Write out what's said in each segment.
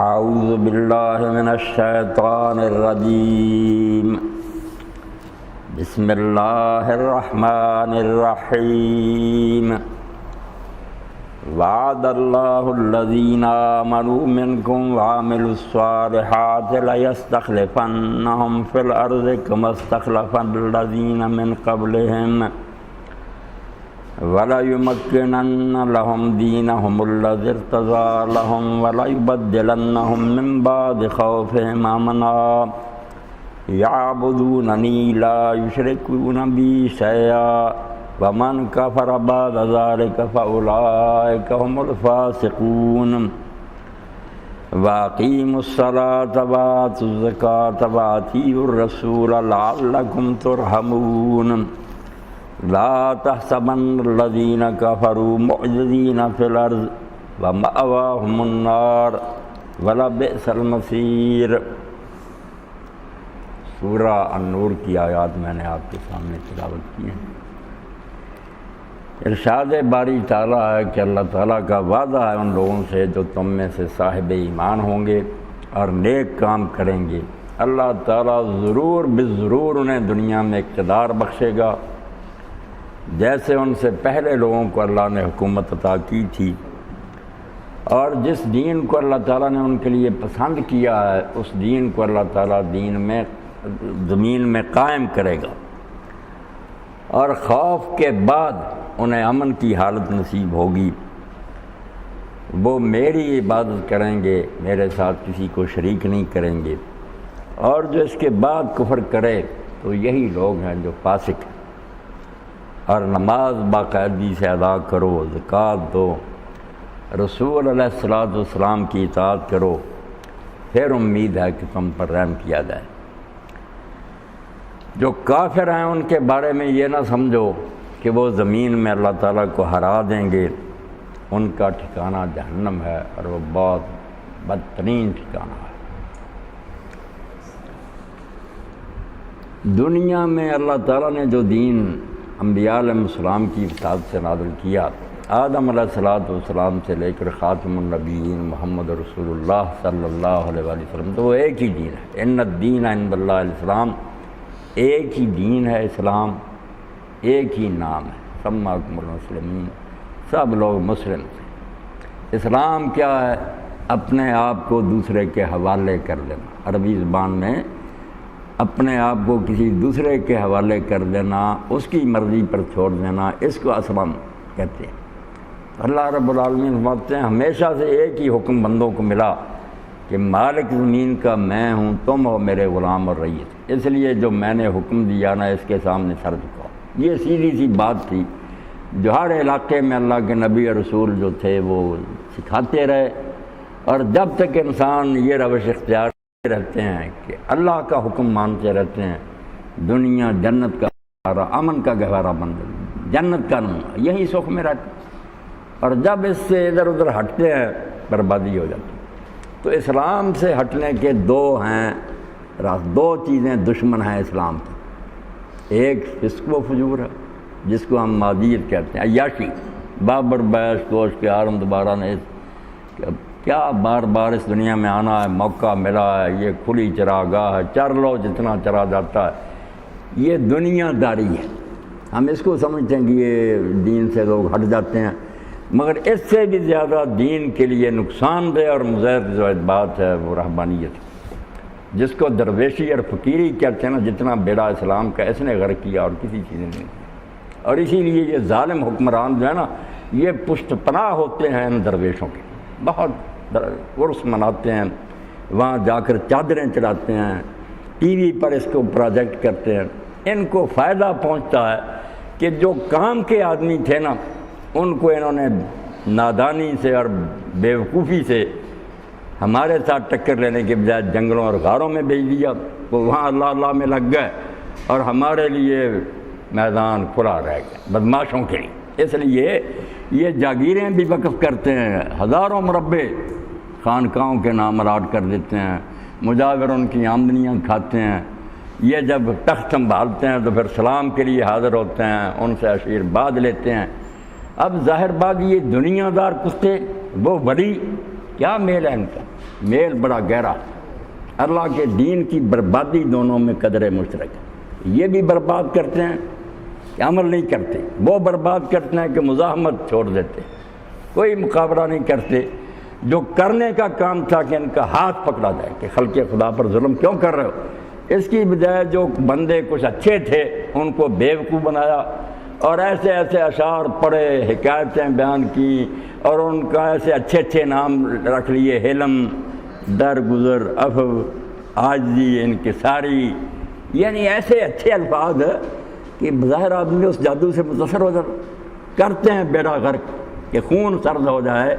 اعوذ باللہ من الشیطان الرجیم بسم اللہ الرحمن الرحیم وعد اللہ الذین آمنوا منکم وعملوا الصالحات لیستخلفنہم فی الارض کما استخلف الذین من قبلہم وَلَيُمَكِّنَنَّ لَهُمْ دِينَهُمُ الَّذِي ارْتَضَىٰ لَهُمْ وَلَيُبَدِّلَنَّهُم مِّن بَعْدِ خَوْفِهِمْ أَمْنًا يَعْبُدُونَنِي لَا يُشْرِكُونَ بِي شَيْئًا وَمَن كَفَرَ بَعْدَ ذَٰلِكَ فَأُولَٰئِكَ هُمُ الْفَاسِقُونَ وَأَقِيمُوا الصَّلَاةَ وَآتُوا الزَّكَاةَ وَأَطِيعُوا الرَّسُولَ لَعَلَّكُمْ تُرْحَمُونَ لا تحسبن الذين كفروا معجزين في الأرض ومأواهم النار ولبئس المصير۔ سورہ النور کی آیات میں نے آپ کے سامنے تلاوت کی ہیں۔ ارشاد باری تعالیٰ ہے کہ اللہ تعالیٰ کا وعدہ ہے ان لوگوں سے جو تم میں سے صاحب ایمان ہوں گے اور نیک کام کریں گے، اللہ تعالیٰ ضرور بالضرور انہیں دنیا میں اقتدار بخشے گا جیسے ان سے پہلے لوگوں کو اللہ نے حکومت عطا کی تھی، اور جس دین کو اللہ تعالیٰ نے ان کے لیے پسند کیا ہے اس دین کو اللہ تعالیٰ زمین میں قائم کرے گا، اور خوف کے بعد انہیں امن کی حالت نصیب ہوگی۔ وہ میری عبادت کریں گے، میرے ساتھ کسی کو شریک نہیں کریں گے، اور جو اس کے بعد کفر کرے تو یہی لوگ ہیں جو فاسق ہیں۔ اور نماز باقاعدگی سے ادا کرو، زکوٰۃ دو، رسول علیہ السلام کی اطاعت کرو، پھر امید ہے کہ تم پر رحم کیا جائے۔ جو کافر ہیں ان کے بارے میں یہ نہ سمجھو کہ وہ زمین میں اللہ تعالیٰ کو ہرا دیں گے، ان کا ٹھکانہ جہنم ہے اور وہ بہت بدترین ٹھکانہ ہے۔ دنیا میں اللہ تعالیٰ نے جو دین انبیاء علیہ السلام کی اطاعت سے نازل کیا، آدم علیہ السلام سے لے کر خاتم النبیین محمد رسول اللہ صلی اللہ علیہ وسلم، تو وہ ایک ہی دین ہے۔ ان الدین عند اللہ الاسلام، ایک ہی دین ہے اسلام، ایک ہی نام ہے، سماکم المسلمین، سب لوگ مسلم ہیں۔ اسلام کیا ہے؟ اپنے آپ کو دوسرے کے حوالے کر دینا، عربی زبان میں اپنے آپ کو کسی دوسرے کے حوالے کر دینا، اس کی مرضی پر چھوڑ دینا، اس کو اسلام کہتے ہیں۔ اللہ رب العالمین فرماتے ہیں ہمیشہ سے ایک ہی حکم بندوں کو ملا کہ مالک زمین کا میں ہوں، تم ہو میرے غلام اور رعیت، اس لیے جو میں نے حکم دیا نا اس کے سامنے سر جھکاؤ۔ یہ سیدھی سی بات تھی جو ہر علاقے میں اللہ کے نبی اور رسول جو تھے وہ سکھاتے رہے، اور جب تک انسان یہ روش اختیار رہتے ہیں کہ اللہ کا حکم مانتے رہتے ہیں، دنیا جنت کا گہوارہ، امن کا گہوارہ بن جائے، جنت کا نمونہ، یہی سکھ میں رہتے ہیں، اور جب اس سے ادھر ادھر ہٹتے ہیں بربادی ہو جاتی ہے۔ تو اسلام سے ہٹنے کے دو چیزیں دشمن ہیں اسلام کی، ایک فسق و فجور ہے جس کو ہم مادیت کہتے ہیں، عیاشی، بابر بیش کوش کے عالم دوبارہ نے کیا بار بار اس دنیا میں آنا ہے، موقع ملا ہے، یہ کھلی چراگاہ ہے، چر لو جتنا چرا جاتا ہے، یہ دنیا داری ہے۔ ہم اس کو سمجھتے ہیں کہ یہ دین سے لوگ ہٹ جاتے ہیں، مگر اس سے بھی زیادہ دین کے لیے نقصان دہ اور مضر جو بات ہے وہ رہبانیت، جس کو درویشی اور فقیری کہتے ہیں نا، جتنا بیڑا اسلام کا اس نے غرق کیا اور کسی چیز نے نہیں کیا۔ اور اسی لیے یہ ظالم حکمران جو ہے نا یہ پشت پناہ ہوتے ہیں ان درویشوں کے، بہت عرس مناتے ہیں، وہاں جا کر چادریں چڑھاتے ہیں، ٹی وی پر اس کو پروجیکٹ کرتے ہیں۔ ان کو فائدہ پہنچتا ہے کہ جو کام کے آدمی تھے نا ان کو انہوں نے نادانی سے اور بیوقوفی سے ہمارے ساتھ ٹکر لینے کے بجائے جنگلوں اور غاروں میں بھیج دیا، وہ وہاں اللہ اللہ میں لگ گئے اور ہمارے لیے میدان کھلا رہ گیا بدماشوں کے لیے۔ اس لیے یہ جاگیریں بھی وقف کرتے ہیں، ہزاروں مربع خانقاہوں کے نام الاٹ کر دیتے ہیں، مجاور ان کی آمدنیاں کھاتے ہیں۔ یہ جب تخت سنبھالتے ہیں تو پھر سلام کے لیے حاضر ہوتے ہیں، ان سے آشیرواد لیتے ہیں۔ اب ظاہر بات یہ دنیا دار کتے وہ ولی کیا میل ہے ان کا؟ میل بڑا گہرا، اللہ کے دین کی بربادی دونوں میں قدر مشترک ہے۔ یہ بھی برباد کرتے ہیں کہ عمل نہیں کرتے، وہ برباد کرتے ہیں کہ مزاحمت چھوڑ دیتے، کوئی مقابلہ نہیں کرتے۔ جو کرنے کا کام تھا کہ ان کا ہاتھ پکڑا جائے کہ خلق خدا پر ظلم کیوں کر رہے ہو، اس کی بجائے جو بندے کچھ اچھے تھے ان کو بیوقوف بنایا اور ایسے ایسے اشعار پڑھے، حکایتیں بیان کی اور ان کا ایسے اچھے اچھے نام رکھ لیے، حلم، درگزر، عفو، عاجزی، انکساری، یعنی ایسے اچھے الفاظ کہ بظاہر آدمی اس جادو سے متاثر ہو جاتا، کرتے ہیں بیڑا غرق کہ خون سرد ہو جائے۔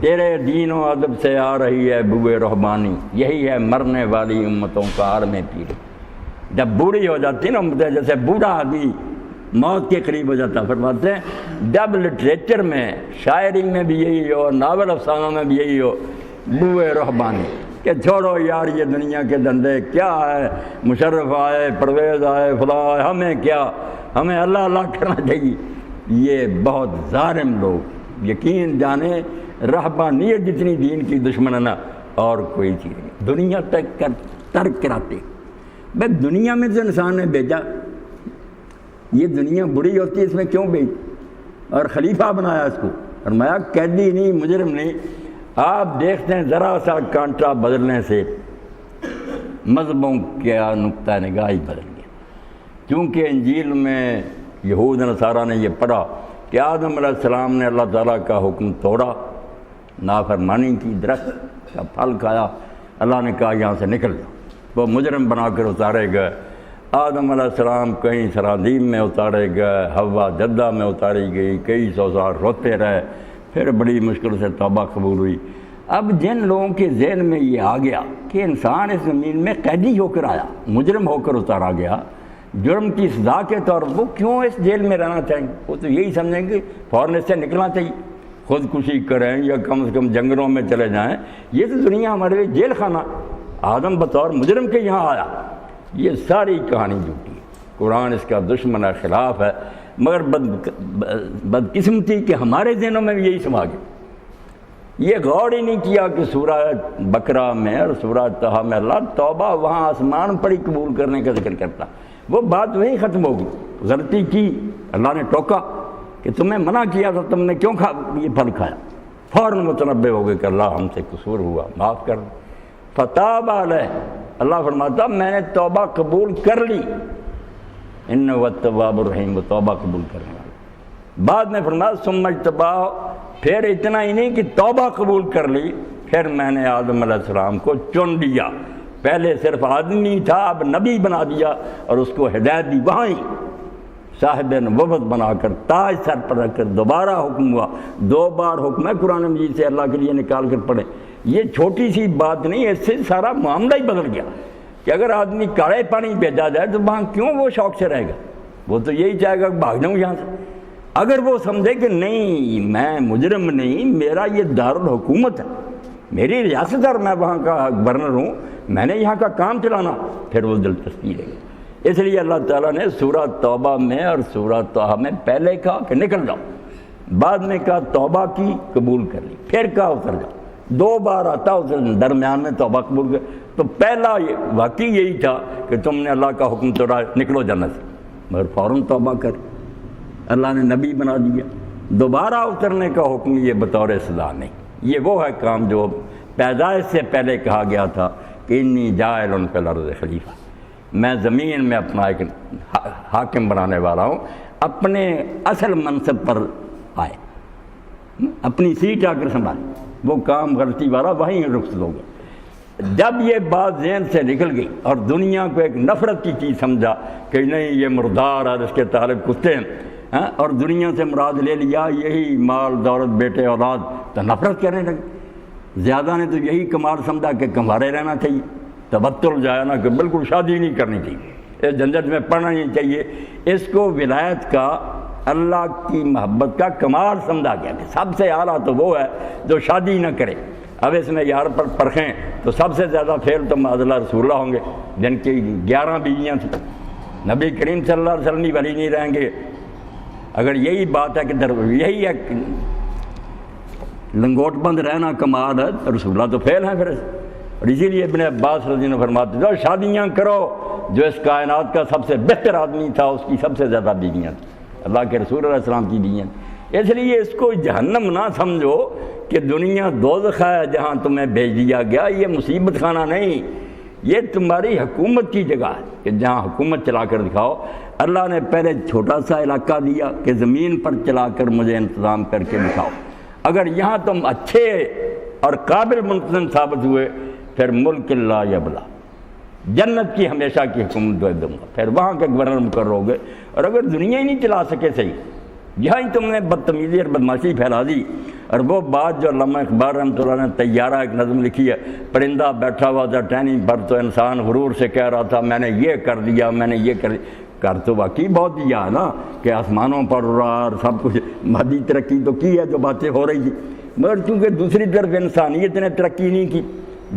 تیرے دین و ادب سے آ رہی ہے بوئے رحمانی، یہی ہے مرنے والی امتوں کا عالم پیر۔ جب بوڑھی ہو جاتی نا امتیں، جیسے بوڑھا آدمی موت کے قریب ہو جاتا، فرماتے ہیں جب لٹریچر میں، شاعری میں بھی یہی ہو، ناول افسانوں میں بھی یہی ہو، بوئے رحمانی کہ چھوڑو یار یہ دنیا کے دندے، کیا ہے مشرف آئے، پرویز آئے، فلاں آئے، ہمیں کیا، ہمیں اللہ اللہ کرنا چاہیے۔ یہ بہت ظالم لوگ، یقین جانے رہبانیت جتنی دین کی دشمن ہے نا اور کوئی چیز نہیں، دنیا تک ترک کراتے۔ بس دنیا میں جو انسان نے بھیجا، یہ دنیا بری ہوتی ہے، اس میں کیوں بھیج؟ اور خلیفہ بنایا اس کو، فرمایا قیدی نہیں، مجرم نہیں۔ آپ دیکھتے ہیں ذرا سا کانٹا بدلنے سے مذہبوں کا نقطہ نگاہ ہی بدل گیا، کیونکہ انجیل میں یہود نصارہ نے یہ پڑھا کہ آدم علیہ السلام نے اللہ تعالیٰ کا حکم توڑا، نافرمانی کی، درخت کا پھل کھایا، اللہ نے کہا یہاں سے نکل جاؤ، وہ مجرم بنا کر اتارے گئے۔ آدم علیہ السلام کہیں سرادیم میں اتارے گئے، حوا جدہ میں اتاری گئی، کئی سو سال روتے رہے، پھر بڑی مشکل سے توبہ قبول ہوئی۔ اب جن لوگوں کے ذہن میں یہ آ گیا کہ انسان اس زمین میں قیدی ہو کر آیا، مجرم ہو کر اتارا گیا، جرم کی سزا کے طور پر وہ کیوں اس جیل میں رہنا چاہیں گے؟ وہ تو یہی سمجھیں گے فوراً اس سے نکلنا چاہیے، خودکشی کریں یا کم سے کم جنگلوں میں چلے جائیں۔ یہ تو دنیا ہمارے لیے جیل خانہ، آدم بطور مجرم کے یہاں آیا۔ یہ ساری کہانی جھوٹی ہے، قرآن اس کا دشمن ہے، خلاف ہے، مگر بدقسمتی کہ ہمارے ذہنوں میں بھی یہی سما گیا۔ یہ غور ہی نہیں کیا کہ سورہ بقرہ میں اور سورہ طہ میں اللہ توبہ وہاں آسمان پر ہی قبول کرنے کا ذکر کرتا، وہ بات وہیں ختم ہوگی۔ غلطی کی، اللہ نے ٹوکا کہ تمہیں منع کیا تھا، تم نے کیوں یہ پھل کھایا؟ فوراً متنبہ ہو گئے کہ اللہ ہم سے قصور ہوا، معاف کر دو۔ فتاب علیہ، اللہ فرماتا میں نے توبہ قبول کر لی، انہ هو التواب الرحیم، وہ توبہ قبول کرنے والا۔ بعد میں فرمایا ثم اجتباہ، پھر اتنا ہی نہیں کہ توبہ قبول کر لی، پھر میں نے آدم علیہ السلام کو چن لیا۔ پہلے صرف آدمی تھا، اب نبی بنا دیا اور اس کو ہدایت دی، وہاں ہی صاحب نبوت بنا کر تاج سر پر رکھ کر دوبارہ حکم ہوا۔ 2 بار حکم ہے قرآن مجید سے، اللہ کے لیے نکال کر پڑھیں۔ یہ چھوٹی سی بات نہیں، اس سے سارا معاملہ ہی بدل گیا کہ اگر آدمی کاڑے پانی بھیجا جائے تو وہاں کیوں وہ شوق سے رہے گا؟ وہ تو یہی چاہے گا کہ بھاگ جاؤں یہاں سے۔ اگر وہ سمجھے کہ نہیں میں مجرم نہیں، میرا یہ دارالحکومت ہے، میری ریاست اور میں وہاں کا گورنر ہوں، میں نے یہاں کا کام چلانا، پھر وہ دلچسپی لے گا۔ اس لیے اللہ تعالیٰ نے سورہ توبہ میں اور سورہ طہ میں پہلے کہا کہ نکل جاؤ، بعد میں کہا توبہ کی، قبول کر لی، پھر کہا اتر جاؤ۔ 2 بار آتا، اس درمیان میں توبہ قبول کر۔ تو پہلا واقعی یہی تھا کہ تم نے اللہ کا حکم توڑا، نکلو جنت سے، مگر فوراً توبہ کر، اللہ نے نبی بنا دیا۔ دوبارہ اترنے کا حکم یہ بطور سزا نہیں، یہ وہ ہے کام جو پیدائش سے پہلے کہا گیا تھا کہ انی جاعل فی الارض خلیفہ، میں زمین میں اپنا ایک حاکم بنانے والا ہوں۔ اپنے اصل منصب پر آئے، اپنی سیٹ آ کر سنبھالے، وہ کام غلطی والا وہیں رخصت ہو گیا۔ جب یہ بات ذہن سے نکل گئی اور دنیا کو ایک نفرت کی چیز سمجھا کہ نہیں یہ مردار ہے، اس کے تعلق کتے ہیں، اور دنیا سے مراد لے لیا یہی مال دولت بیٹے اولاد، تو نفرت کرنے لگے۔ زیادہ نے تو یہی کمال سمجھا کہ کمارے رہنا چاہیے، تبتل جائے نا کہ بالکل شادی نہیں کرنی چاہیے، اس جھنجھٹ میں پڑنا نہیں چاہیے۔ اس کو ولایت کا، اللہ کی محبت کا کمال سمجھا گیا کہ سب سے اعلیٰ تو وہ ہے جو شادی نہ کرے۔ اب اس میں یار پر پرکھیں تو سب سے زیادہ فیل تو معاذ رسول اللہ ہوں گے جن کی 11 بیویاں تھیں۔ نبی کریم صلی اللہ علیہ وسلم بھی ولی نہیں رہیں گے۔ اگر یہی بات ہے کہ یہی ہے لنگوٹ بند رہنا کمال ہے، رسولہ تو فعل ہیں پھر. اور اسی لیے ابن عباس رضی اللہ عنہ فرماتے تھے شادیاں کرو، جو اس کائنات کا سب سے بہتر آدمی تھا اس کی سب سے زیادہ بیویاں تھیں، اللہ کے رسول علیہ السلام کی بیویاں. اس لیے اس کو جہنم نہ سمجھو کہ دنیا دوزخ ہے جہاں تمہیں بھیج دیا گیا، یہ مصیبت خانہ نہیں، یہ تمہاری حکومت کی جگہ ہے کہ جہاں حکومت چلا کر دکھاؤ. اللہ نے پہلے چھوٹا سا علاقہ دیا کہ زمین پر چلا کر مجھے انتظام کر کے دکھاؤ. اگر یہاں تم اچھے اور قابل منتظم ثابت ہوئے پھر ملک لا یبلا، جنت کی ہمیشہ کی حکومت دوں گا، پھر وہاں کے گورنر مقرر ہو گئے. اور اگر دنیا ہی نہیں چلا سکے صحیح، یہاں ہی تم نے بدتمیزی اور بدماشی پھیلا دی. اور وہ بات جو علامہ اقبال رحمۃ اللہ نے طیارہ ایک نظم لکھی ہے، پرندہ بیٹھا ہوا تھا ٹہنی پر تو انسان غرور سے کہہ رہا تھا میں نے یہ کر دیا، میں نے یہ کر تو واقعی بہت دیا ہے نا کہ آسمانوں پر اڑا اور سب کچھ مادی ترقی تو کی ہے جو باتیں ہو رہی تھی، مگر چونکہ دوسری طرف انسانیت نے ترقی نہیں کی،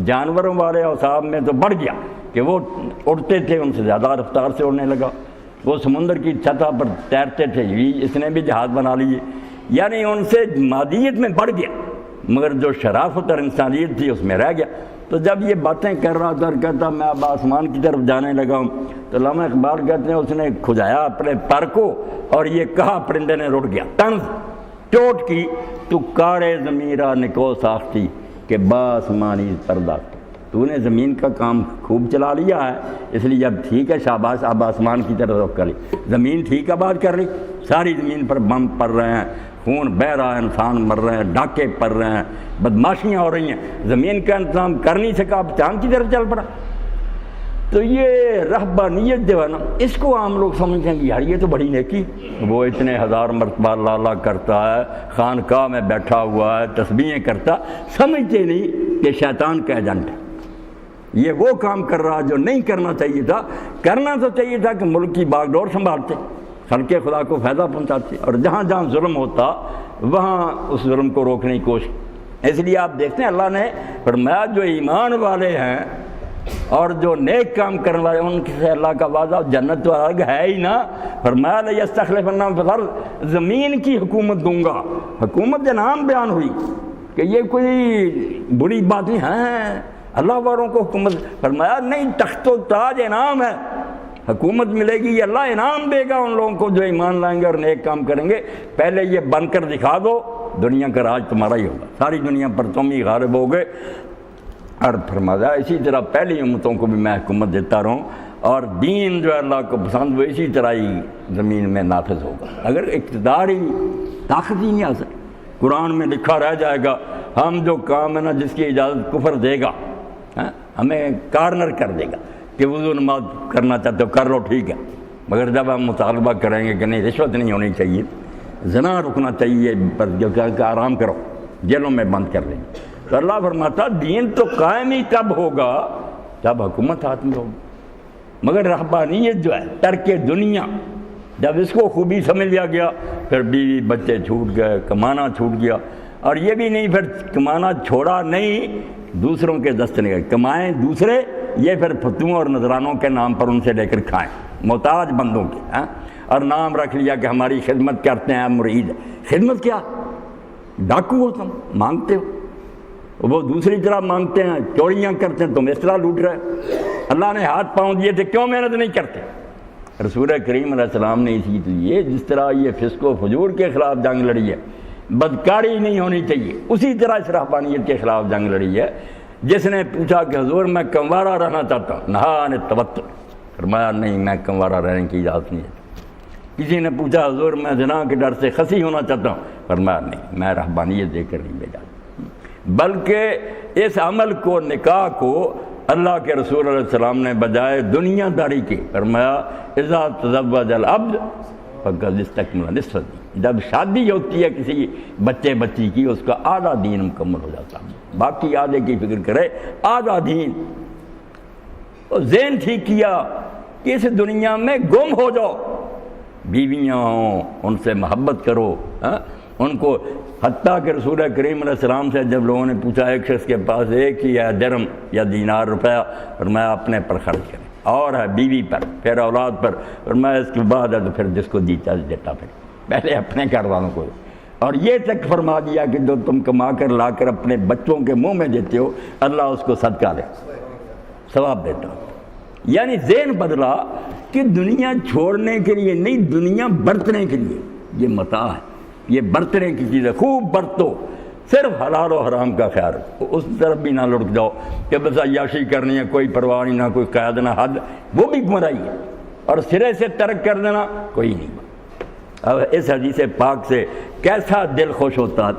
جانوروں والے اوصاف میں تو بڑھ گیا کہ وہ اڑتے تھے، ان سے زیادہ رفتار سے اڑنے لگا. وہ سمندر کی سطح پر تیرتے تھے، اس نے بھی جہاز بنا لیے، یعنی ان سے مادیت میں بڑھ گیا مگر جو شرافت اور انسانیت تھی اس میں رہ گیا. تو جب یہ باتیں کر رہا تھا اور کہتا میں اب آسمان کی طرف جانے لگا ہوں، تو علامہ اقبال کہتے ہیں اس نے کھجایا اپنے پر کو اور یہ کہا پرندے نے رٹ گیا، طنز چوٹ کی تو کارے ضمیرہ نکو ساختی کہ باسمانی پردہ، تو نے زمین کا کام خوب چلا لیا ہے، اس لیے جب ٹھیک ہے شاباش اب آسمان کی طرف رخ کر لی. زمین ٹھیک آباد کر لی، ساری زمین پر بم پڑ رہے ہیں، خون بہہ رہا ہے، انسان مر رہے ہیں، ڈاکے پڑ رہے ہیں، بدماشیاں ہو رہی ہیں، زمین کا انتظام کر نہیں سکا، اب چاند کی طرف چل پڑا. تو یہ رہبانیت جو ہے نا، اس کو عام لوگ سمجھتے ہیں کہ یار یہ تو بڑی نیکی، وہ اتنے ہزار مرتبہ لالا کرتا ہے، خانقاہ میں بیٹھا ہوا ہے، تسبیحیں کرتا، سمجھتے نہیں کہ شیطان کا ایجنٹ ہے، یہ وہ کام کر رہا جو نہیں کرنا چاہیے تھا. کرنا تو چاہیے تھا کہ ملک کی باغ ڈور سنبھالتے، خلق خدا کو فائدہ پہنچاتے، اور جہاں جہاں ظلم ہوتا وہاں اس ظلم کو روکنے کی کوشش. اس لیے آپ دیکھتے ہیں اللہ نے فرمایا جو ایمان والے ہیں اور جو نیک کام کرنے والے ان سے اللہ کا وعدہ جنت تو الگ ہے ہی نا. فرمایا لَيَسْتَخْلِفَنَّهُمْ فِي الْأَرْضِ، زمین کی حکومت دوں گا. حکومت کا نام بیان ہوئی کہ یہ کوئی بری بات نہیں ہے، اللہ والوں کو حکومت. فرمایا نہیں، تخت و تاج انعام ہے، حکومت ملے گی، یہ اللہ انعام دے گا ان لوگوں کو جو ایمان لائیں گے اور نیک کام کریں گے. پہلے یہ بن کر دکھا دو، دنیا کا راج تمہارا ہی ہوگا، ساری دنیا پر تم ہی غالب ہو گئے. اور فرمایا اسی طرح پہلی امتوں کو بھی میں حکومت دیتا رہوں، اور دین جو اللہ کو پسند وہ اسی طرح ہی زمین میں نافذ ہوگا. اگر اقتدار ہی طاقت ہی نہیں آ سکتی، قرآن میں لکھا رہ جائے گا ہم جو کام ہے نا جس کی اجازت کفر دے گا ہمیں کارنر کر دے گا کہ وضو نماز کرنا چاہتے ہو کر لو ٹھیک ہے، مگر جب ہم مطالبہ کریں گے کہ نہیں رشوت نہیں ہونی چاہیے، زنا رکنا چاہیے، پر جو کہ آرام کرو، جیلوں میں بند کر دیں گے. تو اللہ فرماتا دین تو قائم ہی تب ہوگا جب حکومت ہاتھ میں ہوگی. مگر رہبانیت جو ہے ترک دنیا، جب اس کو خوبی سمجھ لیا گیا پھر بیوی بچے چھوٹ گئے، کمانا چھوٹ گیا. اور یہ بھی نہیں پھر کمانا چھوڑا نہیں، دوسروں کے دست نہیں کمائیں دوسرے، یہ پھر فتووں اور نذرانوں کے نام پر ان سے لے کر کھائیں، محتاج بندوں کے. اور نام رکھ لیا کہ ہماری خدمت کرتے ہیں، مرید. خدمت کیا؟ ڈاکو ہو تم، مانگتے ہو، وہ دوسری طرح مانگتے ہیں، چوریاں کرتے ہیں، تم اس طرح لوٹ رہے. اللہ نے ہاتھ پاؤں دیے تھے، کیوں محنت نہیں کرتے؟ رسول کریم علیہ السلام نے اسی لیے جس طرح یہ فسق و فجور کے خلاف جنگ لڑی ہے، بدکاری نہیں ہونی چاہیے، اسی طرح اس رہبانیت کے خلاف جنگ لڑی ہے. جس نے پوچھا کہ حضور میں کنوارا رہنا چاہتا ہوں، نہا عن التبتل، فرمایا نہیں میں کنوارا رہنے کی اجازت نہیں ہے. کسی نے پوچھا حضور میں زنا کے ڈر سے خسی ہونا چاہتا ہوں، فرمایا نہیں میں رہبانیت دے کر نہیں بھیجا، بلکہ اس عمل کو، نکاح کو اللہ کے رسول علیہ السلام نے بجائے دنیا داری کے فرمایا اذا تزوج العبد فقد استکمل نصف الدین. جب شادی ہوتی ہے کسی بچے بچی کی اس کا آدھا دین مکمل ہو جاتا ہے، باقی آدھے کی فکر کرے، آدھا دین. ذہن ٹھیک کیا کہ اس دنیا میں گم ہو جاؤ، بیویاں ہوں ان سے محبت کرو، ان کو. حتیٰ کہ رسول کریم علیہ السلام سے جب لوگوں نے پوچھا ایک شخص کے پاس ایک ہی ہے درہم یا دینار روپیہ، فرمایا اپنے پر خرچ کریں، اور ہے بیوی پر، پھر اولاد پر، فرمایا اس کے بعد ہے تو پھر جس کو دیتا دیتا، پھر پہلے اپنے گھر والوں کو. اور یہ تک فرما دیا کہ جو تم کما کر لا کر اپنے بچوں کے منہ میں دیتے ہو اللہ اس کو صدقہ دے، ثواب دیتا ہو۔ یعنی ذہن بدلا کہ دنیا چھوڑنے کے لیے نہیں، دنیا برتنے کے لیے، یہ متاع ہے، یہ برتنے کی چیز ہے، خوب برتو، صرف حلال و حرام کا خیال رکھو، اس طرف بھی نہ لڑک جاؤ کہ بس عیاشی کرنی ہے، کوئی پرواہ نہیں، نہ کوئی قید نہ حد، وہ بھی گمراہی ہے، اور سرے سے ترک کر دینا کوئی نہیں۔ اب اس حدیث پاک سے کیسا دل خوش ہوتا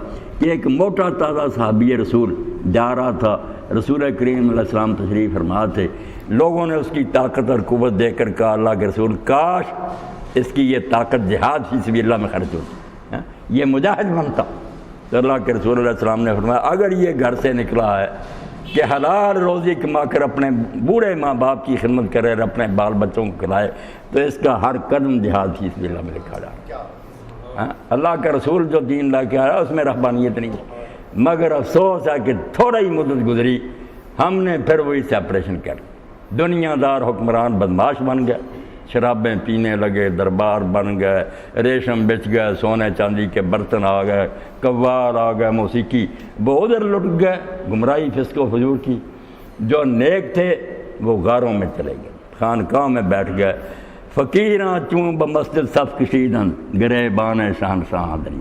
کہ ایک موٹا تازہ صحابی رسول جا رہا تھا، رسول کریم علیہ السلام تشریف فرما تھے، لوگوں نے اس کی طاقت اور قوت دیکھ کر کہا اللہ کے رسول کاش اس کی یہ طاقت جہاد فی سبیل اللہ میں خرچ ہوتی، یہ مجاہد بنتا۔ تو اللہ کے رسول علیہ السلام نے فرمایا اگر یہ گھر سے نکلا ہے کہ حلال روزی کما کر اپنے بوڑھے ماں باپ کی خدمت کرے اور اپنے بال بچوں کو کھلائے تو اس کا ہر قدم جہاد فی سبیل اللہ میں لکھا جا رہا ہے۔ اللہ کا رسول جو دین لا کے آیا اس میں رہبانیت نہیں، مگر افسوس ہے کہ تھوڑا ہی مدت گزری ہم نے پھر وہی سیپریشن کر، دنیا دار حکمران بدماش بن گیا، شرابیں پینے لگے، دربار بن گئے، ریشم بچ گئے، سونے چاندی کے برتن آ گئے، قوار آ گئے، موسیقی، وہ ادھر لٹ گئے، گمراہی فسق و فجور کی۔ جو نیک تھے وہ غاروں میں چلے گئے، خانقاہ میں بیٹھ گئے، فقیراں چون بمسجد صف کشیدن گریبان شہنشاہ دری۔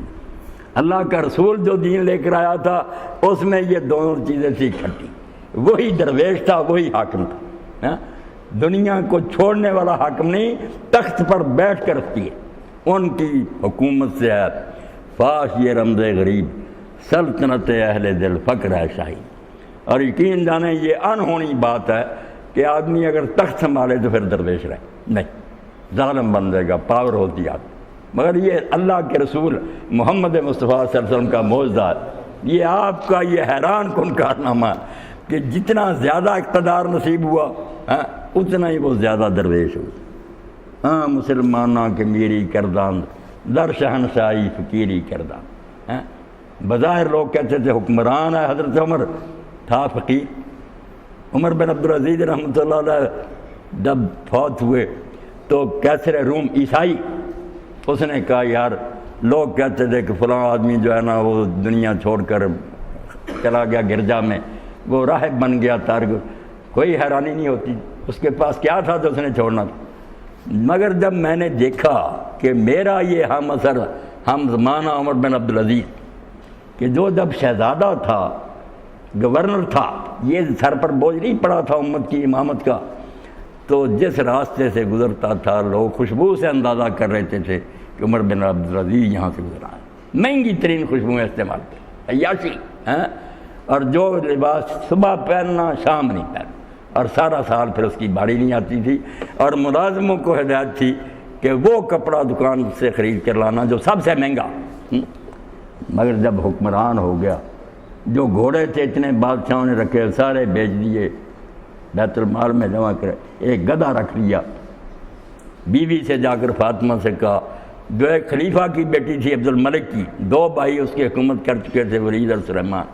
اللہ کا رسول جو دین لے کر آیا تھا اس میں یہ دونوں چیزیں تھی کھٹی، وہی درویش تھا، وہی حاکم تھا۔ دنیا کو چھوڑنے والا حاکم نہیں، تخت پر بیٹھ کر رکھتی ہے، ان کی حکومت سے ہے فاش یہ رمز غریب، سلطنت اہل دل فقر ہے شاہی۔ اور یقین جانیں یہ انہونی بات ہے کہ آدمی اگر تخت سنبھالے تو پھر درویش رہے، نہیں ظالم بن جائے گا، پاور ہوتی ہے۔ مگر یہ اللہ کے رسول محمد مصطفیٰ صلی اللہ علیہ وسلم کا معجزہ ہے، یہ آپ کا یہ حیران کن کارنامہ کہ جتنا زیادہ اقتدار نصیب ہوا اتنا ہی وہ زیادہ درویش ہوا۔ ہاں مسلمانہ کے میری کردان در شہنشاہی فقیری کردان۔ بظاہر لوگ کہتے تھے حکمران ہے، حضرت عمر تھا فقیر۔ عمر بن عبدالعزیز رحمۃ اللہ علیہ جب فوت ہوئے تو کیسر روم عیسائی، اس نے کہا یار لوگ کہتے تھے کہ فلاں آدمی جو ہے نا وہ دنیا چھوڑ کر چلا گیا گرجا میں، وہ راہب بن گیا تارک، کوئی حیرانی نہیں ہوتی، اس کے پاس کیا تھا تو اس نے چھوڑنا تھا۔ مگر جب میں نے دیکھا کہ میرا یہ ہم اثر ہم زمانہ عمر بن عبدالعزیز کہ جو جب شہزادہ تھا، گورنر تھا، یہ سر پر بوجھ نہیں پڑا تھا امت کی امامت کا، تو جس راستے سے گزرتا تھا لوگ خوشبو سے اندازہ کر رہے تھے کہ عمر بن عبدالعزیز یہاں سے گزرا ہے، مہنگی ترین خوشبوئیں استعمال کی، عیاشی، اور جو لباس صبح پہننا شام نہیں پہننا، اور سارا سال پھر اس کی باری نہیں آتی تھی، اور ملازموں کو ہدایت تھی کہ وہ کپڑا دکان سے خرید کر لانا جو سب سے مہنگا۔ مگر جب حکمران ہو گیا، جو گھوڑے تھے اتنے بادشاہوں نے رکھے سارے بیچ دیے، بیت المال میں جمع کرے، ایک گدھا رکھ لیا۔ بیوی سے جا کر فاطمہ سے کہا، جو ایک خلیفہ کی بیٹی تھی عبد الملک کی، 2 بھائی اس کی حکومت کر چکے تھے، ولید اور سلیمان،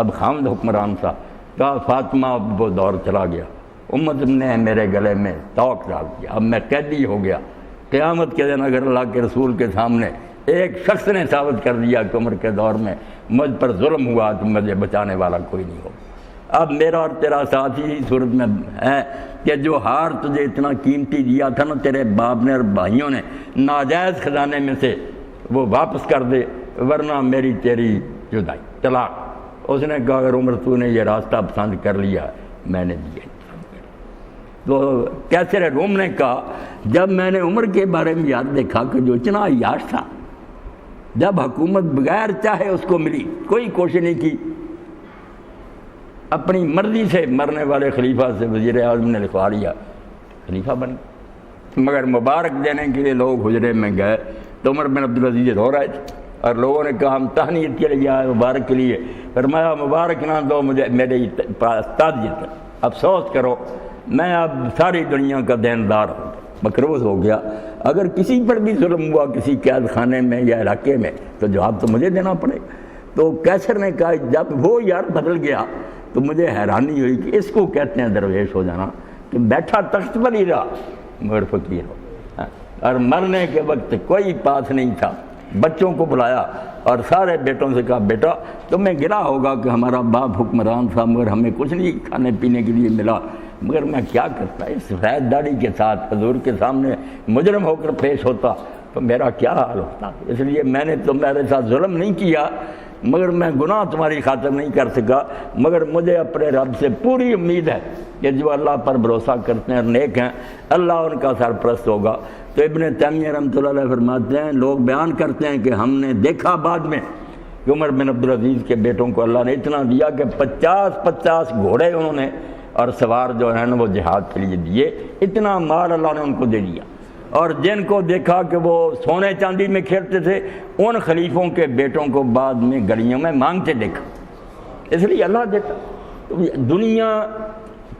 اب خامد حکمران تھا، کہا فاطمہ اب وہ دور چلا گیا، امت نے میرے گلے میں توق ڈال دیا، اب میں قیدی ہو گیا، قیامت کے دن اگر اللہ کے رسول کے سامنے ایک شخص نے ثابت کر دیا کہ عمر کے دور میں مجھ پر ظلم ہوا تو مجھے بچانے والا کوئی نہیں ہو۔ اب میرا اور تیرا ساتھ ہی صورت میں ہے کہ جو ہار تجھے اتنا قیمتی دیا تھا نا تیرے باپ نے اور بھائیوں نے ناجائز خزانے میں سے، وہ واپس کر دے ورنہ میری تیری جدائی، طلاق۔ اس نے کہا اگر عمر تو نے یہ راستہ پسند کر لیا میں نے دیا۔ تو کیسر روم نے کہا جب میں نے عمر کے بارے میں یاد دیکھا کہ جو اتنا عیاش تھا، جب حکومت بغیر چاہے اس کو ملی، کوئی کوشش نہیں کی، اپنی مرضی سے مرنے والے خلیفہ سے وزیر اعظم نے لکھوا لیا، خلیفہ بن گیا۔ مگر مبارک دینے کے لیے لوگ حجرے میں گئے تو عمر بن عبدالعزیز رو رہے تھے، اور لوگوں نے کہا ہم تہنیت کے لیے آئے مبارک کے لیے، فرمایا مبارک نہ دو مجھے میرے تعزیت، افسوس کرو میں اب ساری دنیا کا دیندار ہوں، مقروض ہو گیا، اگر کسی پر بھی ظلم ہوا کسی قید خانے میں یا علاقے میں تو جواب تو مجھے دینا پڑے۔ تو کیسر نے کہا جب وہ یار بدل گیا تو مجھے حیرانی ہوئی کہ اس کو کہتے ہیں درویش ہو جانا، کہ بیٹھا تخت پر ہی رہا مگر فقیر ہو، اور مرنے کے وقت کوئی پاس نہیں تھا بچوں کو بلایا اور سارے بیٹوں سے کہا بیٹا تمہیں گلا ہوگا کہ ہمارا باپ حکمران تھا مگر ہمیں کچھ نہیں کھانے پینے کے لیے ملا، مگر میں کیا کرتا اس سفید داڑھی کے ساتھ حضور کے سامنے مجرم ہو کر پیش ہوتا تو میرا کیا حال ہوتا۔ اس لیے میں نے تمہارے ساتھ ظلم نہیں کیا، مگر میں گناہ تمہاری خاطر نہیں کر سکا، مگر مجھے اپنے رب سے پوری امید ہے کہ جو اللہ پر بھروسہ کرتے ہیں نیک ہیں اللہ ان کا سرپرست ہوگا۔ تو ابن تیمیہ رحمۃ اللہ علیہ فرماتے ہیں، لوگ بیان کرتے ہیں کہ ہم نے دیکھا بعد میں کہ عمر بن عبدالعزیز کے بیٹوں کو اللہ نے اتنا دیا کہ 50 گھوڑے انہوں نے اور سوار جو ہیں نا وہ جہاد کے لیے دیے، اتنا مال اللہ نے ان کو دے دیا۔ اور جن کو دیکھا کہ وہ سونے چاندی میں کھیلتے تھے ان خلیفوں کے بیٹوں کو بعد میں گلیوں میں مانگتے دیکھا۔ اس لیے اللہ دیتا، دنیا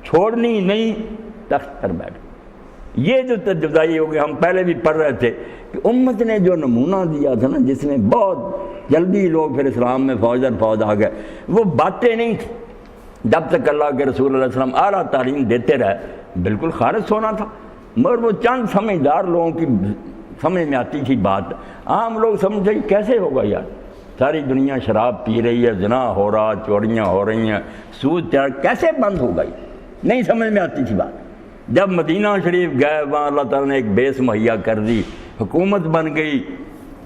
چھوڑنی نہیں، تخت پر بیٹھ۔ یہ جو جدائی ہو گئی ہم پہلے بھی پڑھ رہے تھے کہ امت نے جو نمونہ دیا تھا نا، جس میں بہت جلدی لوگ پھر اسلام میں فوج در فوج آ گئے، وہ باتیں نہیں تھیں۔ جب تک اللہ کے رسول علیہ السلام اعلیٰ تعلیم دیتے رہے بالکل خالص ہونا تھا، مگر وہ چند سمجھدار لوگوں کی سمجھ میں آتی تھی بات۔ عام لوگ سمجھتے کہ کیسے ہوگا یار، ساری دنیا شراب پی رہی ہے، زنا ہو رہا، چوریاں ہو رہی ہیں، سود کیسے بند ہوگا، یہ نہیں سمجھ میں آتی تھی بات۔ جب مدینہ شریف گئے وہاں اللہ تعالیٰ نے ایک بیس مہیا کر دی، حکومت بن گئی،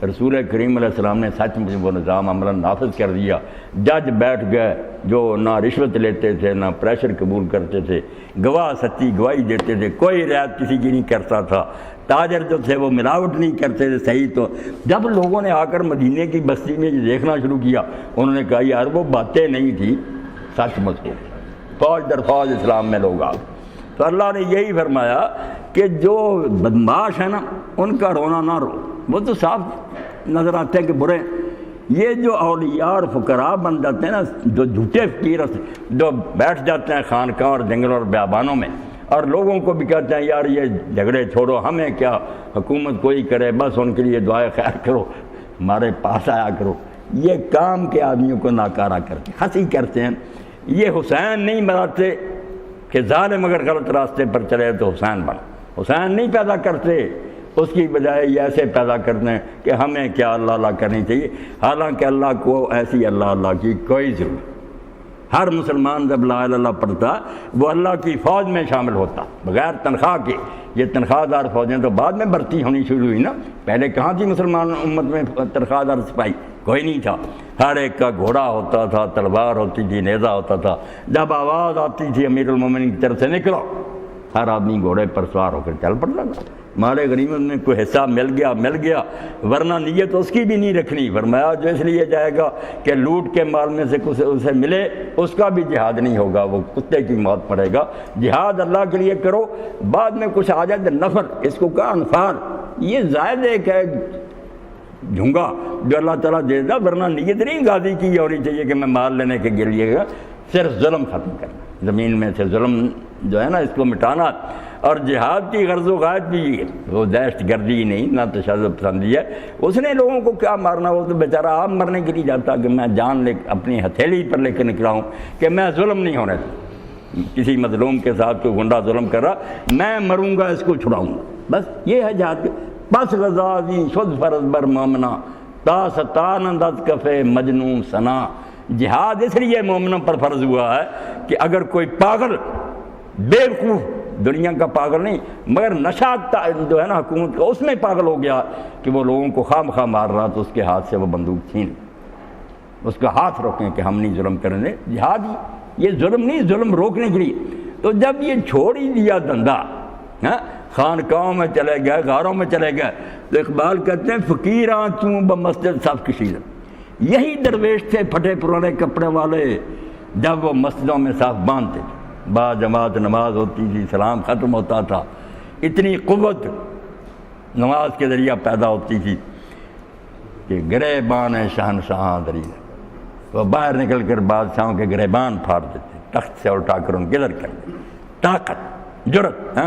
رسول کریم علیہ السلام نے سچ مچ وہ نظام عملاً نافذ کر دیا۔ جج بیٹھ گئے جو نہ رشوت لیتے تھے نہ پریشر قبول کرتے تھے، گواہ سچی گواہی دیتے تھے، کوئی رعایت کسی کی نہیں کرتا تھا، تاجر جو تھے وہ ملاوٹ نہیں کرتے تھے صحیح۔ تو جب لوگوں نے آ کر مدینے کی بستی میں دیکھنا شروع کیا انہوں نے کہا یار وہ باتیں نہیں تھی، سچ مچ ہو، فوج در فوج اسلام میں لوگ آ گئے۔ تو اللہ نے یہی فرمایا کہ جو بدماش ہیں نا ان کا رونا نہ رو، وہ تو صاف نظر آتے ہیں کہ برے۔ یہ جو اولیاء اور فقراء بن جاتے ہیں نا، جو جھوٹے فقیر جو بیٹھ جاتے ہیں خانقاہ اور جنگلوں اور بیابانوں میں اور لوگوں کو بھی کہتے ہیں یار یہ جھگڑے چھوڑو، ہمیں کیا، حکومت کوئی کرے، بس ان کے لیے دعائے خیر کرو، ہمارے پاس آیا کرو، یہ کام کے آدمیوں کو ناکارہ کرتے ہنسی کرتے ہیں۔ یہ حسین نہیں بناتے کہ ظالم اگر غلط راستے پر چلے تو حسین بنا، حسین نہیں پیدا کرتے، اس کی بجائے یہ ایسے پیدا کرتے ہیں کہ ہمیں کیا اللہ اللہ کرنی چاہیے، حالانکہ اللہ کو ایسی اللہ اللہ کی کوئی ضرورت۔ ہر مسلمان جب لا الہ الا اللہ پڑھتا وہ اللہ کی فوج میں شامل ہوتا بغیر تنخواہ کے۔ یہ تنخواہ دار فوجیں تو بعد میں بھرتی ہونی شروع ہوئی نا، پہلے کہاں تھی مسلمان امت میں تنخواہ دار سپاہی، کوئی نہیں تھا۔ ہر ایک کا گھوڑا ہوتا تھا، تلوار ہوتی تھی، نیزہ ہوتا تھا، جب آواز آتی تھی امیر المومنین کی طرف سے نکلو، ہر آدمی گھوڑے پر سوار ہو کر چل پڑتا تھا۔ مال غنیمت میں کوئی حصہ مل گیا، ورنہ نیت اس کی بھی نہیں رکھنی۔ فرمایا جو اس لیے جائے گا کہ لوٹ کے مال میں سے کچھ اسے ملے، اس کا بھی جہاد نہیں ہوگا، وہ کتے کی موت پڑے گا۔ جہاد اللہ کے لیے کرو، بعد میں کچھ آ جائے نفر، اس کو کہا انفال، یہ زائد ایک ہے جھنگا جو اللہ تعالیٰ دے دا، ورنہ نیت نہیں غازی کی ہونی چاہیے کہ میں مال لینے کے لیے گا، صرف ظلم ختم کرنا، زمین میں سے ظلم جو ہے نا اس کو مٹانا۔ اور جہاد کی غرض و غایت بھی یہ وہ دہشت گردی نہیں، نہ تشدد پسندی ہے۔ اس نے لوگوں کو کیا مارنا، وہ تو بیچارہ آپ مرنے کے لیے جاتا کہ میں جان اپنی ہتھیلی پر لے کے نکلا ہوں کہ میں ظلم نہیں ہونے دوں، کسی مظلوم کے ساتھ کوئی گنڈا ظلم کر رہا، میں مروں گا، اس کو چھڑاؤں گا، بس یہ ہے جہاد۔ بس غزازی شد فرض بر مومنا تا ستان دت کفے مجنون سنا۔ جہاد اس لیے مومنوں پر فرض ہوا ہے کہ اگر کوئی پاگل بیوقوف، دنیا کا پاگل نہیں مگر نشہ جو ہے نا حکومت کا، اس میں پاگل ہو گیا کہ وہ لوگوں کو خواہ مخواہ مار رہا، تو اس کے ہاتھ سے وہ بندوق چھین، اس کا ہاتھ روکیں کہ ہم نہیں ظلم کریں گے۔ جہاد یہ ظلم نہیں، ظلم روکنے کے لیے۔ تو جب یہ چھوڑ ہی دیا دھندا، خانقاہوں میں چلے گئے، غاروں میں چلے گئے، تو اقبال کہتے ہیں فقیراں چوں بمسجد صف کشیدہ۔ یہی درویش تھے پھٹے پرانے کپڑے والے، جب وہ مسجدوں میں صف باندھتے تھے، با جماعت نماز ہوتی تھی، سلام ختم ہوتا تھا، اتنی قوت نماز کے ذریعہ پیدا ہوتی تھی کہ گریبان شہنشاہ دریل، وہ باہر نکل کر بادشاہوں کے گریبان پھاڑ دیتے، تخت سے اٹھا کر ان کے ادھر کر دیتے۔ طاقت، جرت،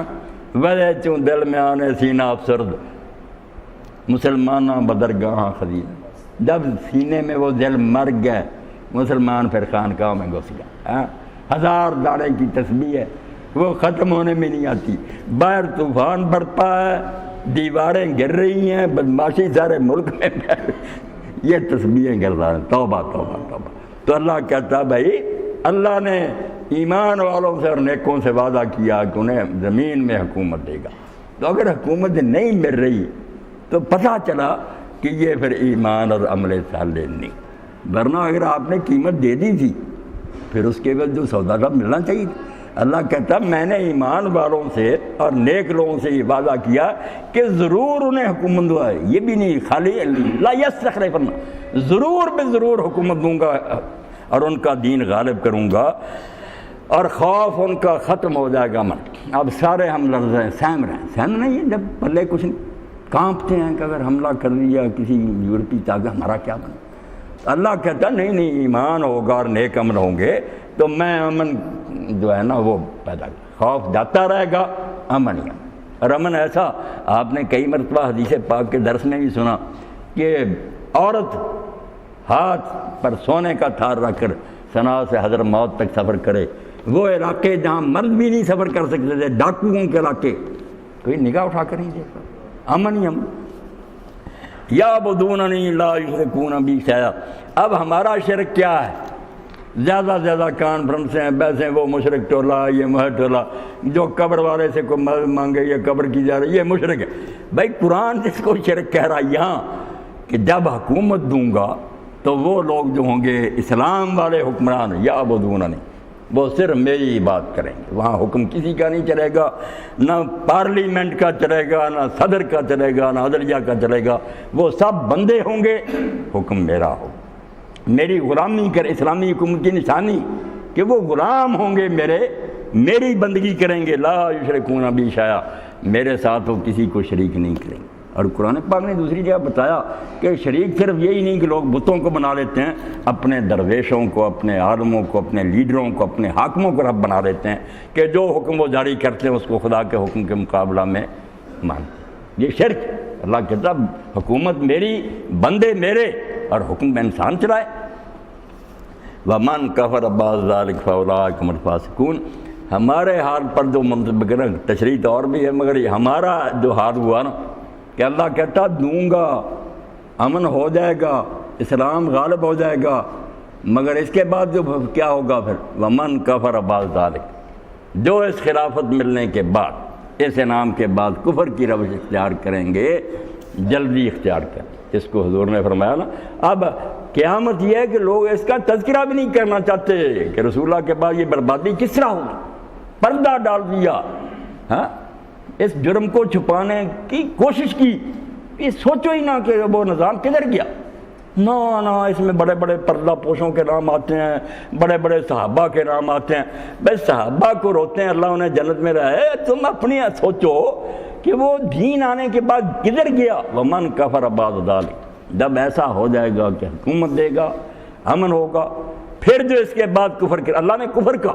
وجہ چوں دل میں آنے سینہ افسرد مسلمانہ بدرگاہ خدید۔ جب سینے میں وہ دل مر گئے، مسلمان پھر خانقاہوں میں گھس گیا۔ ہزار داڑے کی تسبیح ہے، وہ ختم ہونے میں نہیں آتی۔ باہر طوفان برپا ہے، دیواریں گر رہی ہیں، بدماشی سارے ملک میں یہ تسبیحیں گر رہا ہیں، توبہ توبہ توبہ۔ تو اللہ کہتا بھائی اللہ نے ایمان والوں سے اور نیکوں سے وعدہ کیا کہ انہیں زمین میں حکومت دے گا، تو اگر حکومت نہیں مل رہی تو پتہ چلا کہ یہ پھر ایمان اور عمل صالح نہیں، ورنہ اگر آپ نے قیمت دے دی تھی پھر اس کے بعد جو سودا تھا ملنا چاہیے تھا۔ اللہ کہتا میں نے ایمان والوں سے اور نیک لوگوں سے یہ وعدہ کیا کہ ضرور انہیں حکومت دوں، یہ بھی نہیں خالی لا یستخلفن، ضرور بے ضرور حکومت دوں گا اور ان کا دین غالب کروں گا اور خوف ان کا ختم ہو جائے گا من۔ اب سارے ہم لرز رہے ہیں، سہم رہے ہیں، سہم نہیں ہے جب پلے کچھ نہیں، کانپتے ہیں کہ اگر حملہ کر دیا کسی یورپی طاقت ہمارا کیا بنا۔ اللہ کہتا نہیں نہیں، ایمان ہوگا اور نیک عمل ہوں گے تو میں امن جو ہے نا وہ پیدا کر، خوف جاتا رہے گا، امن ہی امن۔ اور امن ایسا آپ نے کئی مرتبہ حدیث پاک کے درس میں بھی سنا کہ عورت ہاتھ پر سونے کا تھار رکھ کر صنعاء سے حضرت موت تک سفر کرے، وہ علاقے جہاں مرد بھی نہیں سفر کر سکتے تھے، ڈاکوؤں کے علاقے، کوئی نگاہ اٹھا کر نہیں دیکھتا، امن ہی امن۔ یعبدوننی لا یشرکون بی شیئا۔ اب ہمارا شرک کیا ہے؟ زیادہ زیادہ کانفرنسیں ہیں، بیسیں، وہ مشرک ٹولہ، یہ مہر ٹولہ، جو قبر والے سے کوئی مدد مانگے یہ قبر کی جا رہی، یہ مشرک ہے۔ بھائی قرآن جس کو شرک کہہ رہا یہاں کہ جب حکومت دوں گا تو وہ لوگ جو ہوں گے اسلام والے حکمران، یعبدوننی، وہ صرف میری بات کریں گے، وہاں حکم کسی کا نہیں چلے گا، نہ پارلیمنٹ کا چلے گا، نہ صدر کا چلے گا، نہ عدلیہ کا چلے گا، وہ سب بندے ہوں گے، حکم میرا ہو، میری غلامی کر۔ اسلامی حکومت کی نشانی کہ وہ غلام ہوں گے میرے، میری بندگی کریں گے، لا یشرکون بی شیئا، میرے ساتھ وہ کسی کو شریک نہیں کریں گے۔ اور قرآن پاک نے دوسری جگہ بتایا کہ شریک صرف یہی نہیں کہ لوگ بتوں کو بنا لیتے ہیں، اپنے درویشوں کو، اپنے عالموں کو، اپنے لیڈروں کو، اپنے حاکموں کو رب بنا لیتے ہیں کہ جو حکم وہ جاری کرتے ہیں اس کو خدا کے حکم کے مقابلہ میں مانتے ہیں۔ یہ شرک۔ اللہ کہتا حکومت میری، بندے میرے، اور حکم میں انسان چلائے۔ وَمَنْ كَفَرَ بَعْدَ ذَلِكَ فَأُولَٰئِكَ هُمُ الْفَاسِقُونَ۔ ہمارے حال پر جو منتظر تشریح تو اور بھی ہے، مگر یہ ہمارا جو حال ہوا نا کہ اللہ کہتا دوں گا، امن ہو جائے گا، اسلام غالب ہو جائے گا، مگر اس کے بعد جو کیا ہوگا پھر وَمَنْ كَفَرَ بَعْدَ ذَلِكَ، جو اس خلافت ملنے کے بعد، اس انعام کے بعد کفر کی روش اختیار کریں گے، جلدی اختیار کریں، جس کو حضور نے فرمایا نا۔ اب قیامت یہ ہے کہ لوگ اس کا تذکرہ بھی نہیں کرنا چاہتے کہ رسول اللہ کے بعد یہ بربادی کس طرح ہوگی، پردہ ڈال دیا، ہاں، اس جرم کو چھپانے کی کوشش کی، یہ سوچو ہی نہ کہ وہ نظام کدھر گیا۔ نہ اس میں بڑے بڑے پردہ پوشوں کے نام آتے ہیں، بڑے بڑے صحابہ کے نام آتے ہیں، بھائی صحابہ کو روتے ہیں اللہ انہیں جنت میں رہے، تم اپنی سوچو کہ وہ دین آنے کے بعد کدھر گیا۔ وَمَنْ كَفَرَ بَعْدَ ذَلِكَ، جب ایسا ہو جائے گا کہ حکومت دے گا، امن ہوگا، پھر جو اس کے بعد کفر کر، اللہ نے کفر کا